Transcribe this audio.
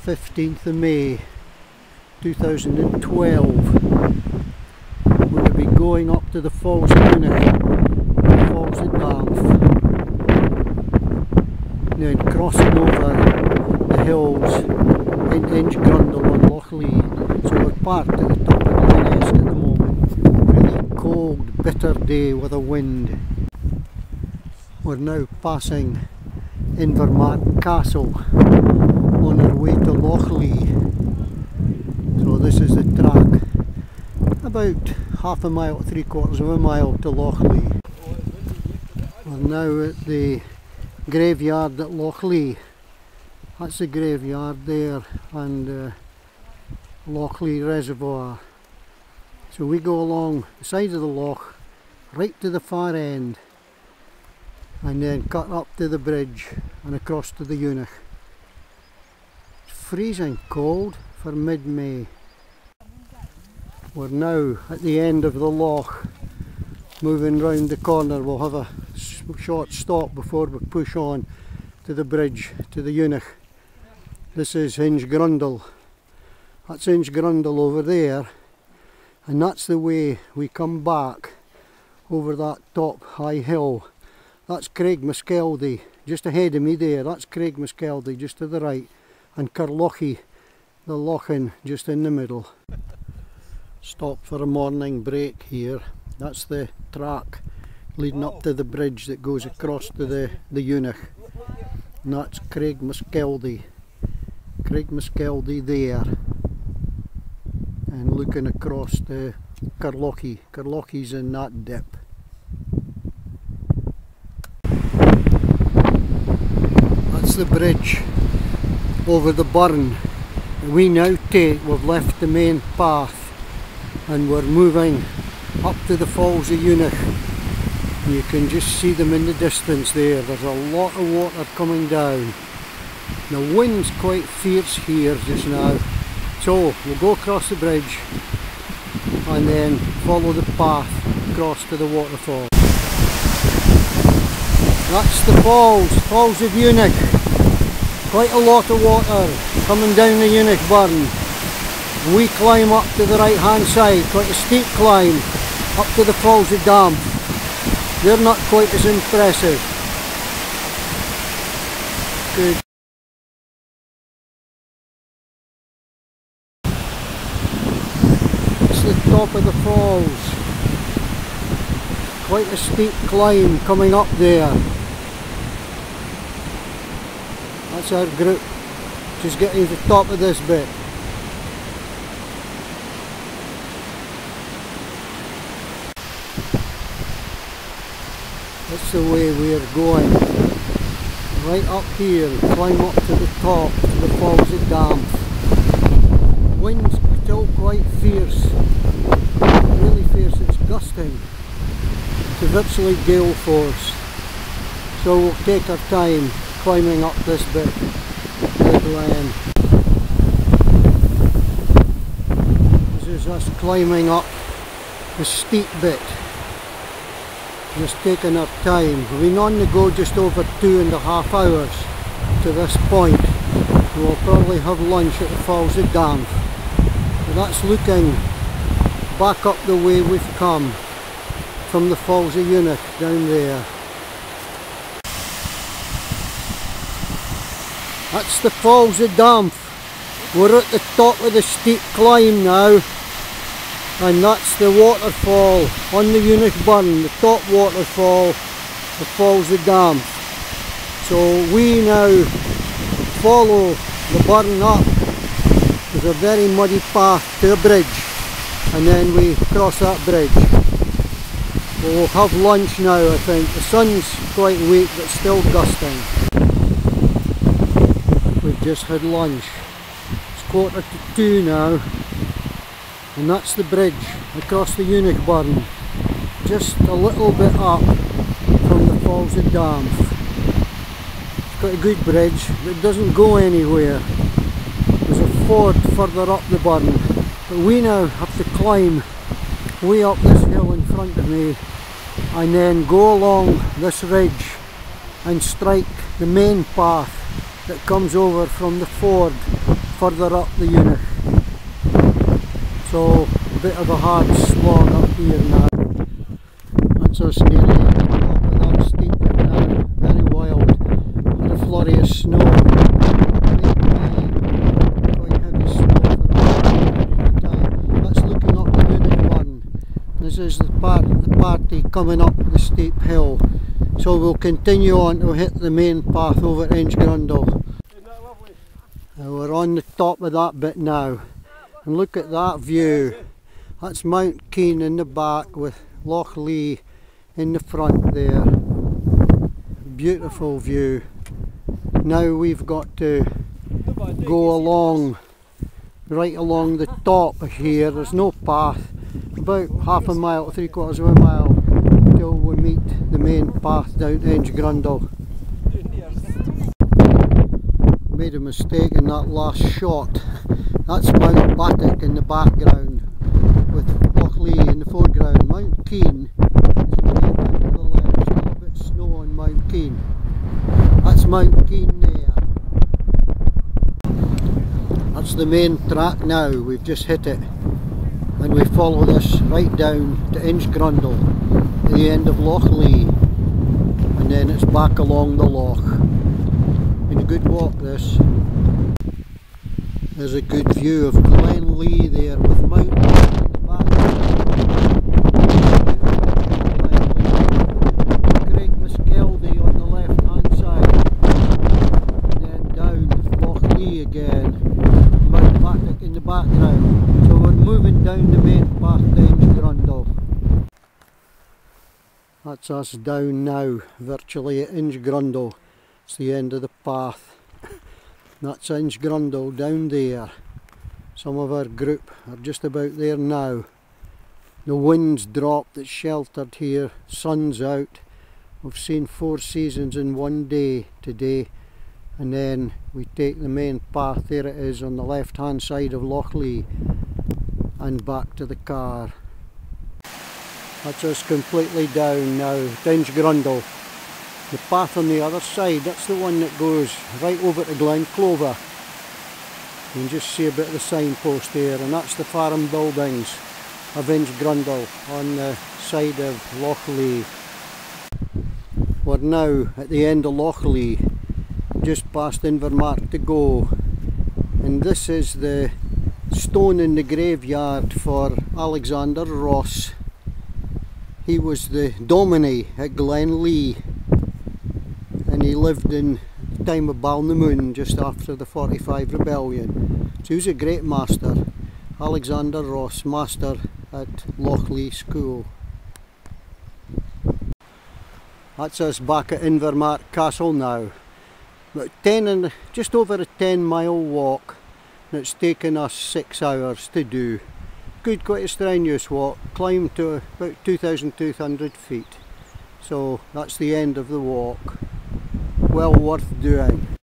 15th of May 2012. We're going to be going up to the Falls of Unich, the Falls of Damff, and then crossing over the hills into Inchgrundle on Loch Lee. So we're parked at the top of Glen Esk at the moment. Really cold, bitter day with a wind. We're now passing Invermac Castle on our way to Loch Lee. So this is the track, about half a mile, 3/4 of a mile to Loch Lee. We're now at the graveyard at Loch Lee. That's the graveyard there, and Loch Lee Reservoir. So we go along the side of the loch right to the far end, and then cut up to the bridge and across to the Unich. It's freezing cold for mid-May. We're now at the end of the loch, moving round the corner. We'll have a short stop before we push on to the bridge to the Unich. This is Inchgrundle. That's Inchgrundle over there, and that's the way we come back over that top high hill. That's Craigmaskeldy just ahead of me there. That's Craigmaskeldy just to the right, and Carlochy, the Lochan, just in the middle. Stop for a morning break here. That's the track leading up to the bridge that goes across to the Unich, and that's Craigmaskeldy there, and looking across to Carlochy. Carlochy's in that dip. That's the bridge over the burn. We now we've left the main path and we're moving up to the Falls of Unich. You can just see them in the distance there. There's a lot of water coming down. The wind's quite fierce here just now, so we'll go across the bridge and then follow the path across to the waterfall. That's the Falls of Unich. Quite a lot of water coming down the Unich burn. We climb up to the right hand side, quite a steep climb up to the Falls of Damff. They're not quite as impressive. Good. It's the top of the falls. Quite a steep climb coming up there. That's our group, just getting to the top of this bit. That's the way we're going. Right up here, climb up to the top, to the Falls of Damff. Wind's still quite fierce, really fierce, it's gusting to virtually gale force. So we'll take our time climbing up this bit to the glen. This is us climbing up the steep bit. Just taking our time. We've been on the go just over 2.5 hours to this point. We'll probably have lunch at the Falls of Damff. So that's looking back up the way we've come from the Falls of Unich down there. That's the Falls of Damff. We're at the top of the steep climb now, and that's the waterfall on the Unich burn, the top waterfall, the Falls of Damff. So we now follow the burn up. There's a very muddy path to a bridge, and then we cross that bridge. We'll have lunch now, I think. The sun's quite weak but still gusting. We've just had lunch. It's 1:45 now, and that's the bridge across the Unich burn, just a little bit up from the Falls of Damff. It's got a good bridge, but it doesn't go anywhere. There's a ford further up the burn, but we now have to climb way up this hill in front of me and then go along this ridge and strike the main path that comes over from the ford further up the Unich. So a bit of a hard slog up here now. That's us nearly at the top of that steep bit now. Very wild. Had a flurry of snow. Quite heavy snow for a period of time. That's looking up the Unich one. This is the party coming up the steep hill. So we'll continue on to hit the main path over Inchgrundle. Isn't that lovely? We're on the top of that bit now. And look at that view. That's Mount Keen in the back with Loch Lee in the front there. Beautiful view. Now we've got to go along, right along the top of here. There's no path. About half a mile, 3/4 of a mile till we meet the main path down to Inchgrundle. Made a mistake in that last shot. That's Mount Battock in the background with Loch Lee in the foreground. Mount Keen is way down to the left. Still a bit of snow on Mount Keen. That's Mount Keen there. That's the main track now. We've just hit it. And we follow this right down to Inchgrundle, to the end of Loch Lee, and then it's back along the loch. Been a good walk this. There's a good view of Glen Lee there with Mount Lee in the back. Great Muskeldy on the left hand side, and then down Loch Lee again, Mount Battock in the background. So we're moving down the main path to Inchgrundle. That's us down now, virtually at Inchgrundle. It's the end of the path. That's Inchgrundle down there. Some of our group are just about there now. The wind's dropped, it's sheltered here, sun's out. We've seen 4 seasons in one day today, and then we take the main path. There it is on the left hand side of Loch Lee, and back to the car. That's us completely down now to Inchgrundle. The path on the other side, that's the one that goes right over to Glen Clover. You can just see a bit of the signpost there, and that's the farm buildings of Inchgrundle on the side of Loch Lee. We're now at the end of Loch Lee, just past Invermark to go, and this is the stone in the graveyard for Alexander Ross. He was the dominie at Glen Lee, and he lived in the time of Balnamoon, just after the 45 rebellion. So he was a great master. Alexander Ross, master at Loch Lee School. That's us back at Invermark Castle now. About just over a 10-mile walk, and it's taken us 6 hours to do. Good, quite a strenuous walk, climbed to about 2,200 feet. So that's the end of the walk. Well worth doing.